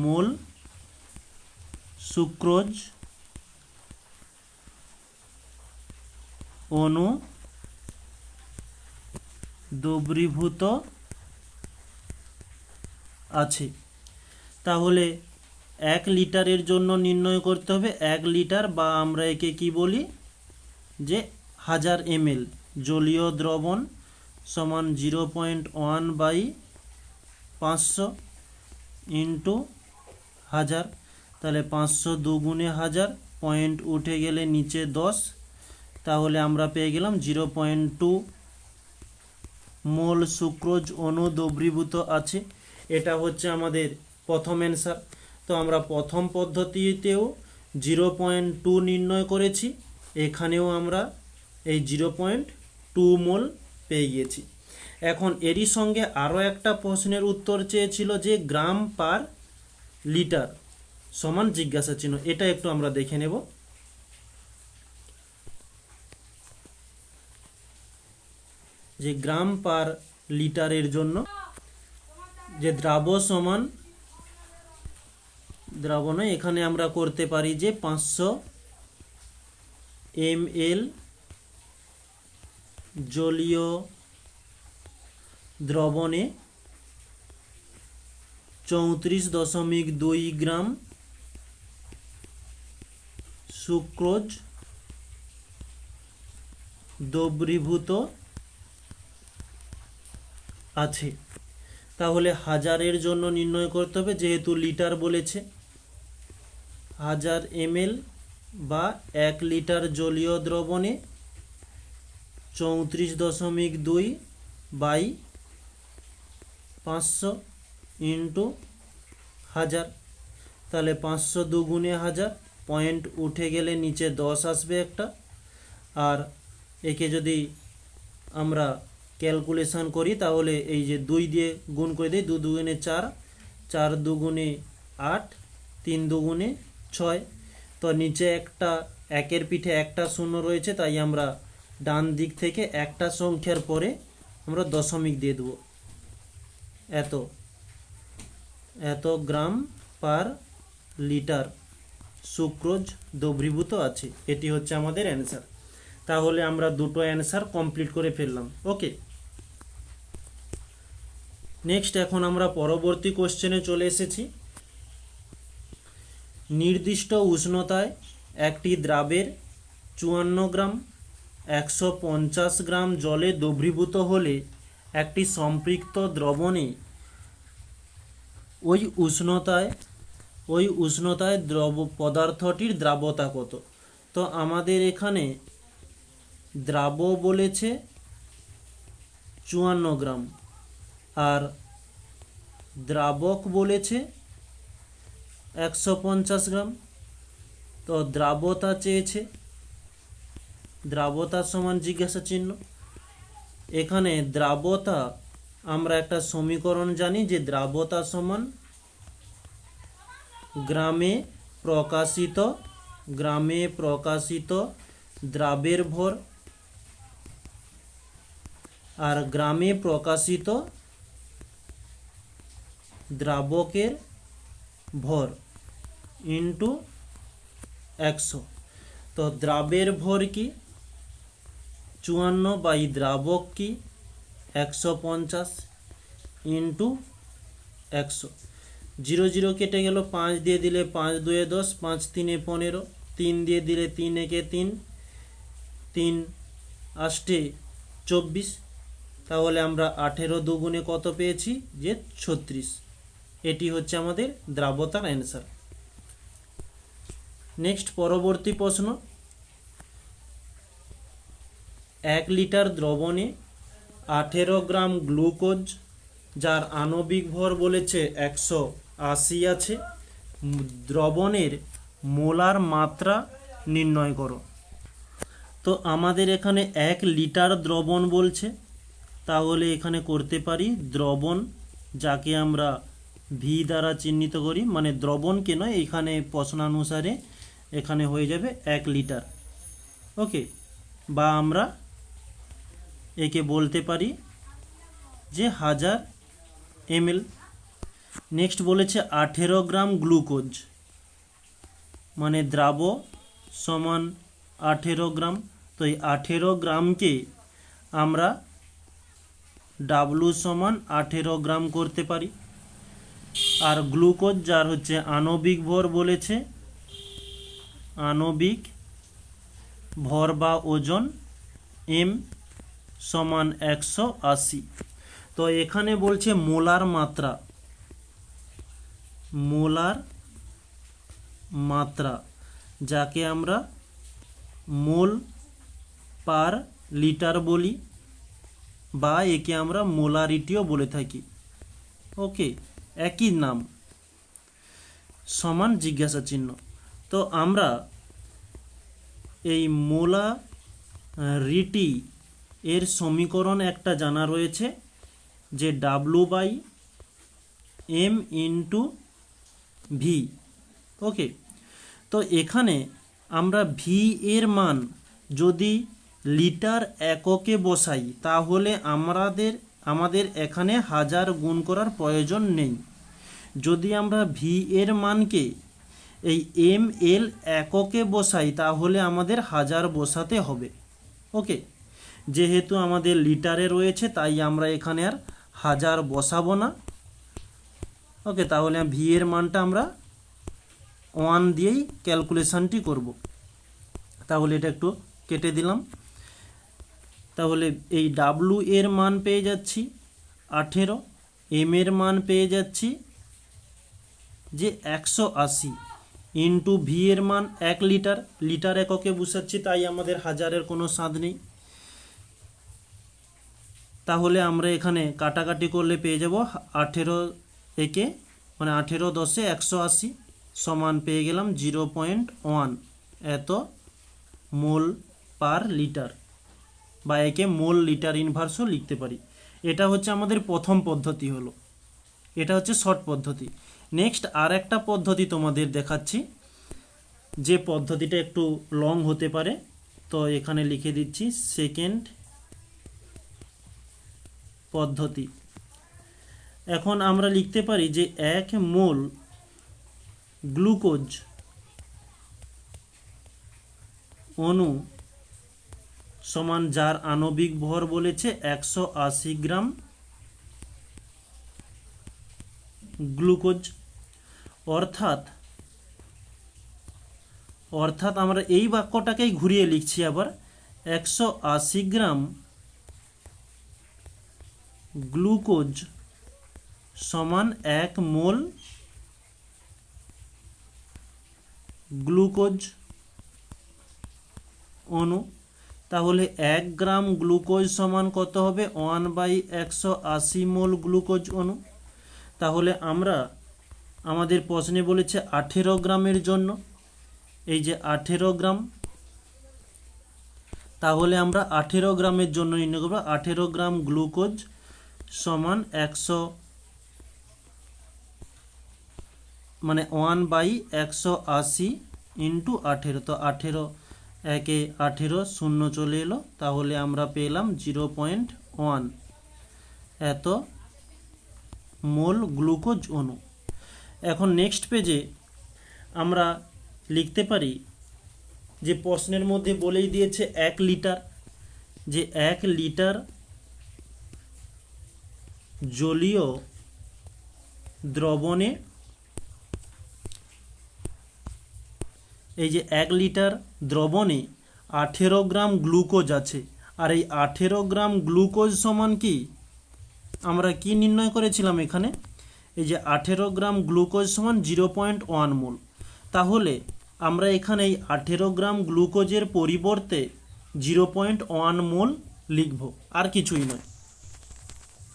মোল সুক্রোজ অণু দ্রবীভূত আছে। তাহলে 1 লিটারের জন্য নির্ণয় করতে হবে 1 লিটার, বা আমরা একে কি বলি যে 1000 ml জলীয় দ্রবণ সমান 0.1/500 ইন্টু 1000, তাহলে 500 দুগুণে 1000, পয়েন্ট উঠে গেলে নিচে 10, তাহলে আমরা পেয়ে গেলাম 0.2 মোল সুক্রোজ অণু দ্রবীভূত আছে। এটা হচ্ছে আমাদের প্রথম অ্যান্সার। তো আমরা প্রথম পদ্ধতিতেও 0.2 নির্ণয় করেছি, এখানেও আমরা এই 0.2 মোল পেয়ে গিয়েছি। এখন এরই সঙ্গে আরও একটা প্রশ্নের উত্তর চেয়েছিল যে গ্রাম পার লিটার সমান জিজ্ঞাসা চিহ্ন, এটা একটু আমরা দেখে নেব। যে গ্রাম পার লিটারের জন্য যে দ্রাবণে এখানে আমরা করতে পারি যে 500 ml জলীয় দ্রবণে 34.2 গ্রাম সুক্রোজ দ্রবীভূত আছে। তাহলে 1000-এর জন্য নির্ণয় করতে হবে, যেহেতু লিটার বলেছে, 1000 ml বা 1 লিটার জলীয় দ্রবণে 34.2/500 ইন্টু 1000, তাহলে 500 দুগুণে 1000, পয়েন্ট উঠে গেলে নিচে 10 আসবে একটা, আর একে যদি আমরা ক্যালকুলেশন করি তাহলে এই যে 2 দিয়ে গুণ করে দিই, 2 দুগুণে 4, 4 দুগুণে 8, 3 দুগুণে 6। তো নিচে একটা একের পিঠে একটা শূন্য রয়েছে, তাই আমরা ডান দিক থেকে একটা সংখ্যার পরে আমরা দশমিক দিয়ে দেবো। এত এত গ্রাম পার লিটার সুক্রোজ দ্রবীভূত আছে। এটি হচ্ছে আমাদের অ্যান্সার। তাহলে আমরা দুটো অ্যান্সার কমপ্লিট করে ফেললাম। ওকে, নেক্সট এখন আমরা পরবর্তী কোশ্চেনে চলে এসেছি। নির্দিষ্ট উষ্ণতায় একটি দ্রাবের 54 গ্রাম 150 গ্রাম জলে দ্রবীভূত হলে একটি সম্পৃক্ত দ্রবণে ওই উষ্ণতায় দ্রব পদার্থটির দ্রাব্যতা কত? তো আমাদের এখানে দ্রাব্য বলেছে 54 গ্রাম আর দ্রাবক বলেছে 150 গ্রাম। তো দ্রাব্যতা চেয়েছে, দ্রাব্যতা সমান জিজ্ঞাসা চিহ্ন। এখানে দ্রাব্যতা আমরা একটা সমীকরণ জানি যে দ্রাব্যতা সমান গ্রামে প্রকাশিত দ্রাবের ভর আর গ্রামে প্রকাশিত দ্রাবকের ভর ইন্টু 100। তো দ্রাবের ভর কি 54 বাই দ্রাবক কি 150 ইন্টু 100। 0 0 কেটে গেল, 5 দিয়ে দিলে 5 2 10, 5 3 15, 3 দিয়ে দিলে 3 1 3, 3 8 24। তাহলে আমরা 18 দুগুণে কত পেয়েছি? যে 36। এটি হচ্ছে আমাদের দ্রাব্যতার অ্যান্সার। নেক্সট পরবর্তী প্রশ্ন। 1 লিটার দ্রবণে 18 গ্রাম গ্লুকোজ যার আণবিক ভর বলেছে 180 আছে, দ্রবণের মোলার মাত্রা নির্ণয় করো। তো আমাদের এখানে 1 লিটার দ্রবণ বলছে, তাহলে এখানে করতে পারি দ্রবণ, যাকে আমরা ভি দ্বারা চিহ্নিত করি, মানে দ্রবণকে নয়, এখানে প্রশ্নানুসারে এখানে হয়ে যাবে 1 লিটার। ওকে, বা আমরা একে বলতে পারি যে 1000 ml। নেক্সট বলেছে 18 গ্রাম গ্লুকোজ, মানে দ্রাব সমান 18 গ্রাম। তো এই 18 গ্রামকে আমরা ডাব্লু সমান 18 গ্রাম করতে পারি। আর গ্লুকোজ যার হচ্ছে আণবিক ভর বলেছে, আণবিক ভর বা ওজন এম সমান 180। তো এখানে বলছে মোলার মাত্রা, যাকে আমরা মোল পার লিটার বলি, বা একে আমরা মোলারিটিও বলে থাকি। ওকে, একই নাম, সমান জিজ্ঞাসা চিহ্ন। তো আমরা এই মোলারিটি এর সমীকরণ একটা জানা রয়েছে যে W/M ইন্টু ভি। ওকে, তো এখানে আমরা ভি এর মান যদি লিটার এককে বসাই তাহলে আমাদের এখানে 1000 গুণ করার প্রয়োজন নেই। যদি আমরা ভি এর মানকে এই ml এককে বসাই তাহলে আমাদের 1000 বসাতে হবে। ওকে, যেহেতু আমাদের লিটারে রয়েছে তাই আমরা এখানে আর 1000 বসাবো না। ওকে, তাহলে ভি এর মানটা আমরা 1 দিয়েই ক্যালকুলেশনটি করব। তাহলে এটা একটু কেটে দিলাম। তাহলে এই ডাব্লু এর মান পেয়ে যাচ্ছি 18, এম এর মান পেয়ে যাচ্ছি যে 180 ইন্টু ভি এর মান 1 লিটার, লিটার এককে বসাচ্ছি তাই আমাদের 1000-এর কোনো স্বাদ নেই। তাহলে আমরা এখানে কাটাকাটি করলে পেয়ে যাব 18 একে, মানে 18 10 180 সমান পেয়ে গেলাম 0.1 এত মোল পার লিটার। বা একে মোল লিটার ইনভার্সও লিখতে পারি। এটা হচ্ছে আমাদের প্রথম পদ্ধতি হলো, এটা হচ্ছে শর্ট পদ্ধতি। নেক্সট আর একটা পদ্ধতি তোমাদের দেখাচ্ছি, যে পদ্ধতিটা একটু লং হতে পারে, তো এখানে লিখে দিচ্ছি সেকেন্ড পদ্ধতি। এখন আমরা লিখতে পারি যে 1 মোল গ্লুকোজ অণু সমান, যার আণবিক ভর বলেছে 180 গ্রাম গ্লুকোজ। অর্থাৎ আমরা এই বাক্যটাকেই ঘুরিয়ে লিখছি আবার, 180 গ্রাম গ্লুকোজ সমান 1 মোল গ্লুকোজ অণু। তাহলে 1 গ্রাম গ্লুকোজ সমান কত হবে? 1/180 মোল গ্লুকোজ অণু। তাহলে আমরা আমাদের প্রশ্নে বলেছে 18 গ্রামের জন্য, এই যে 18 গ্রাম, তাহলে আমরা 18 গ্রামের জন্য নির্ণয় করব 18 গ্রাম গ্লুকোজ সমান 100 মানে 1/180 ইন্টু 18। তো 18 একে 18 শূন্য চলে এলো, তাহলে আমরা পেলাম 0.1 এত মোল গ্লুকোজ অণু। এখন নেক্সট পেজে আমরা লিখতে পারি যে প্রশ্নের মধ্যে বলেই দিয়েছে 1 লিটার, যে 1 লিটার জলীয় দ্রবণে, এই যে 1 লিটার দ্রবণে 18 গ্রাম গ্লুকোজ আছে। আর এই 18 গ্রাম গ্লুকোজ সমান কি, আমরা কি নির্ণয় করেছিলাম এখানে, এই যে 18 গ্রাম গ্লুকোজ সমান 0.1 মোল। তাহলে আমরা এখানে এই 18 গ্রাম গ্লুকোজের পরিবর্তে 0.1 মোল লিখব, আর কিছুই নয়।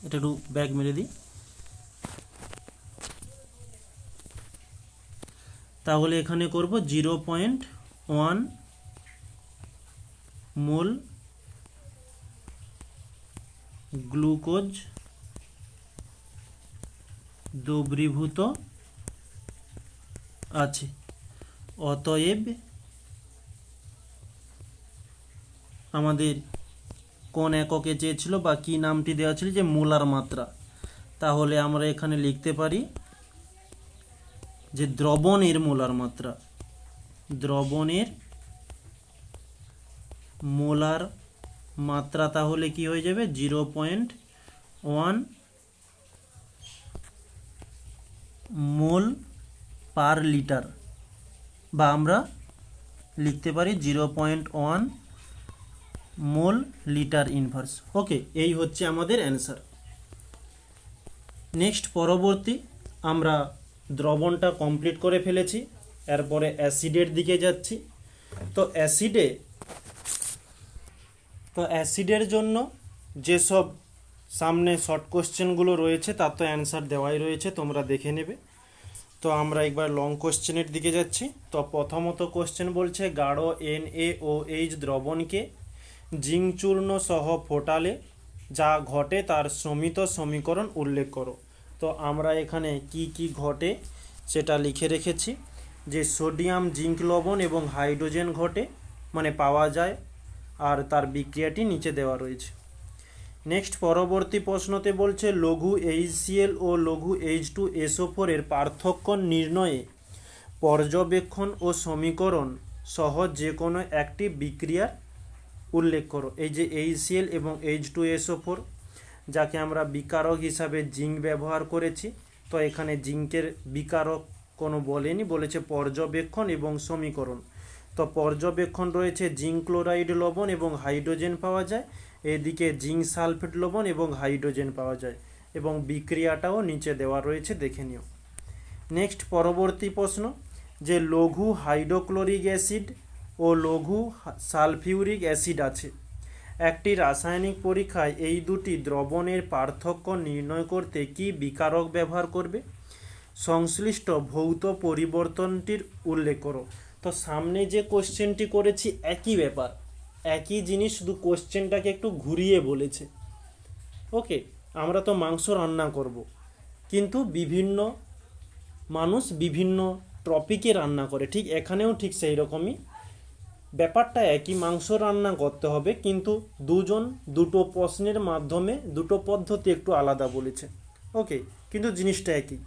এটা একটু ব্যাগ মেরে দিই। তাহলে এখানে করব 0.1 মোল গ্লুকোজ দ্রবীভূত আছে। অতএব আমাদের কোন এককে চেয়েছিল বা কি নামটি দেওয়া ছিল, যে মোলার মাত্রা। তাহলে আমরা এখানে লিখতে পারি যে দ্রবণের মোলার মাত্রা, দ্রবণের মোলার মাত্রা তাহলে কি হয়ে যাবে, 0.1 মোল পার লিটার, বা আমরা লিখতে পারি 0.1 মোল লিটার ইনভার্স। ওকে, এই হচ্ছে আমাদের অ্যান্সার। নেক্সট পরবর্তী আমরা দ্রবণটা কমপ্লিট করে ফেলেছি, এরপরে অ্যাসিডের দিকে যাচ্ছি। তো অ্যাসিডের জন্য যেসব সামনে শর্ট কোশ্চেনগুলো রয়েছে তার তো অ্যান্সার দেওয়াই রয়েছে, তোমরা দেখে নেবে। তো আমরা একবার লং কোশ্চেনের দিকে যাচ্ছি। তো প্রথমত কোশ্চেন বলছে গাঢ় NaOH দ্রবণকে জিঙ্ক চূর্ণ সহ ফোটালে যা ঘটে তার সমিত সমীকরণ উল্লেখ করো। তো আমরা এখানে কি কি ঘটে সেটা লিখে রেখেছি, যে সোডিয়াম জিঙ্ক লবণ এবং হাইড্রোজেন ঘটে মানে পাওয়া যায়, আর তার বিক্রিয়াটি নিচে দেওয়া রয়েছে। নেক্সট পরবর্তী প্রশ্নতে বলছে লঘু HCl ও লঘু H2SO4 এর পার্থক্য নির্ণয়ে পর্যবেক্ষণ ও সমীকরণ সহ যে কোনো একটি বিক্রিয়ার উল্লেখ করো। এই যে HCl এবং H2SO4, যাকে আমরা বিকারক হিসাবে জিঙ্ক ব্যবহার করেছি, তো এখানে জিঙ্কের বিকারক কোনো বলেনি, বলেছে পর্যবেক্ষণ এবং সমীকরণ। তো পর্যবেক্ষণ রয়েছে জিঙ্ক ক্লোরাইড লবণ এবং হাইড্রোজেন পাওয়া যায়, এদিকে জিঙ্ক সালফেট লবণ এবং হাইড্রোজেন পাওয়া যায়, এবং বিক্রিয়াটাও নিচে দেওয়া রয়েছে, দেখে নিও। নেক্সট পরবর্তী প্রশ্ন, যে লঘু হাইড্রোক্লোরিক অ্যাসিড ও লঘু সালফিউরিক অ্যাসিড আছে। একটি রাসায়নিক পরীক্ষায় এই দুটি দ্রবণের পার্থক্য নির্ণয় করতে কি বিকারক ব্যবহার করবে? সংশ্লিষ্ট ভৌত পরিবর্তনটির উল্লেখ করো। তো সামনে যে কোশ্চেনটি করেছি একই ব্যাপার, একই জিনিস, শুধু কোশ্চেনটাকে একটু ঘুরিয়ে বলেছে। ওকে, আমরা তো মাংস রান্না করব, কিন্তু বিভিন্ন মানুষ বিভিন্ন টপিকে রান্না করে, ঠিক এখানেও ঠিক সেই রকমই ব্যাপারটা একই, মাংস রান্না করতে হবে, কিন্তু দুজন দুটো প্রশ্নের মাধ্যমে দুটো পদ্ধতি একটু আলাদা বলেছে। ওকে, কিন্তু জিনিসটা একই।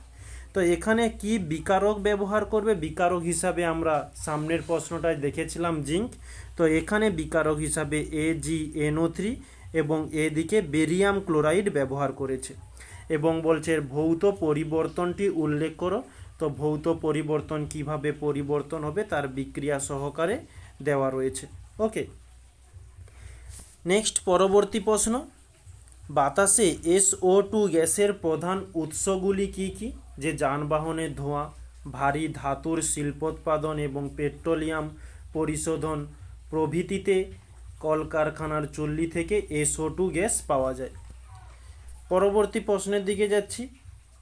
তো এখানে কি বিকারক ব্যবহার করবে? বিকারক হিসাবে আমরা সামনের প্রশ্নটায় দেখেছিলাম জিঙ্ক, তো এখানে বিকারক হিসাবে AgNO3 এবং এদিকে বেরিয়াম ক্লোরাইড ব্যবহার করেছে, এবং বলছে ভৌত পরিবর্তনটি উল্লেখ করো। তো ভৌত পরিবর্তন কিভাবে পরিবর্তন হবে তার বিক্রিয়া সহকারে দেওয়া রয়েছে। ওকে, নেক্সট পরবর্তী প্রশ্ন, বাতাসে SO2 গ্যাসের প্রধান উৎসগুলি কি কি? যে যানবাহনের ধোঁয়া, ভারী ধাতুর শিল্পোৎপাদন এবং পেট্রোলিয়াম পরিশোধন প্রভৃতিতে কলকারখানার চুল্লি থেকে SO2 গ্যাস পাওয়া যায়। পরবর্তী প্রশ্নের দিকে যাচ্ছি,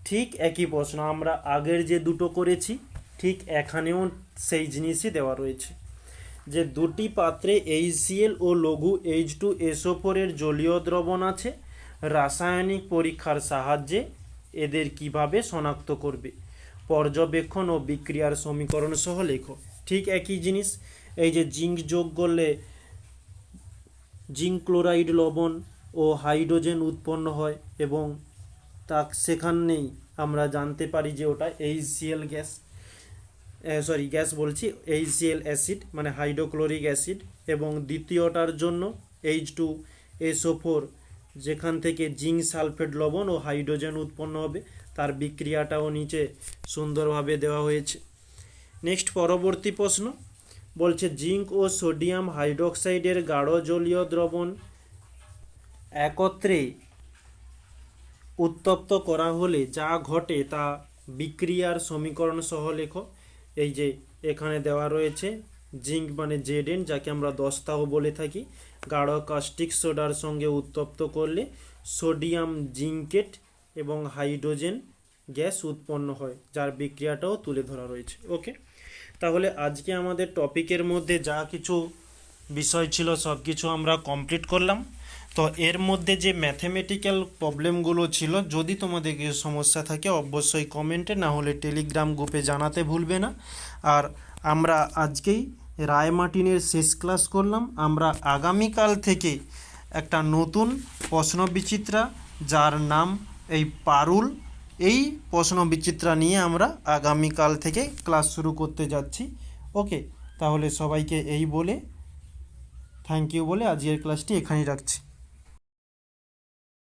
ঠিক একই প্রশ্ন আমরা আগের যে দুটো করেছি, ঠিক এখানেও সেই জিনিসই দেওয়া রয়েছে, যে দুটি পাত্রে HCl ও লঘু H2SO4 এর জলীয় দ্রবণ আছে, রাসায়নিক পরীক্ষার সাহায্যে এদের কিভাবে শনাক্ত করবে? পর্যবেক্ষণ ও বিক্রিয়ার সমীকরণ সহ লেখো। ঠিক একই জিনিস, এই যে জিঙ্ক যোগ করলে জিঙ্ক ক্লোরাইড লবণ ও হাইড্রোজেন উৎপন্ন হয়, এবং তা সেখানেই আমরা জানতে পারি যে ওটা HCl গ্যাস, গ্যাস বলছি, HCl অ্যাসিড মানে হাইড্রোক্লোরিক অ্যাসিড, এবং দ্বিতীয়টার জন্য H2SO4 যেখান থেকে জিঙ্ক সালফেট লবণ ও হাইড্রোজেন উৎপন্ন হবে, তার বিক্রিয়াটাও নিচে সুন্দরভাবে দেওয়া হয়েছে। নেক্সট পরবর্তী প্রশ্ন বলছে জিঙ্ক ও সোডিয়াম হাইড্রোক্সাইডের গাঢ় জলীয় দ্রবণ একত্রে উত্তপ্ত করা হলে যা ঘটে তা বিক্রিয়ার সমীকরণ সহ লেখো। এই যে এখানে দেওয়া রয়েছে জিঙ্ক মানে Zn, যাকে আমরা দস্তাও বলে থাকি, গাঢ় কাস্টিক সোডার সঙ্গে উত্তপ্ত করলে সোডিয়াম জিঙ্কেট এবং হাইড্রোজেন গ্যাস উৎপন্ন হয়, যার বিক্রিয়াটাও তুলে ধরা রয়েছে। ওকে, তাহলে আজকে আমাদের টপিকের মধ্যে যা কিছু বিষয় ছিল সব কিছু আমরা কমপ্লিট করলাম। তো এর মধ্যে যে ম্যাথমেটিক্যাল প্রবলেমগুলো ছিল, যদি তোমাদের কিছু সমস্যা থাকে অবশ্যই কমেন্টে, না হলে টেলিগ্রাম গ্রুপে জানাতে ভুলবে না। আর আমরা আজকেই রায় মার্টিনের শেষ ক্লাস করলাম। আমরা আগামীকাল থেকে একটা নতুন প্রশ্নবিচিত্রা, যার নাম এই পারুল, এই প্রশ্নবিচিত্রা নিয়ে আমরা আগামীকাল থেকে ক্লাস শুরু করতে যাচ্ছি। ওকে, তাহলে সবাইকে এই বলে থ্যাংক ইউ বলে আজকের ক্লাসটি এখানেই রাখছি।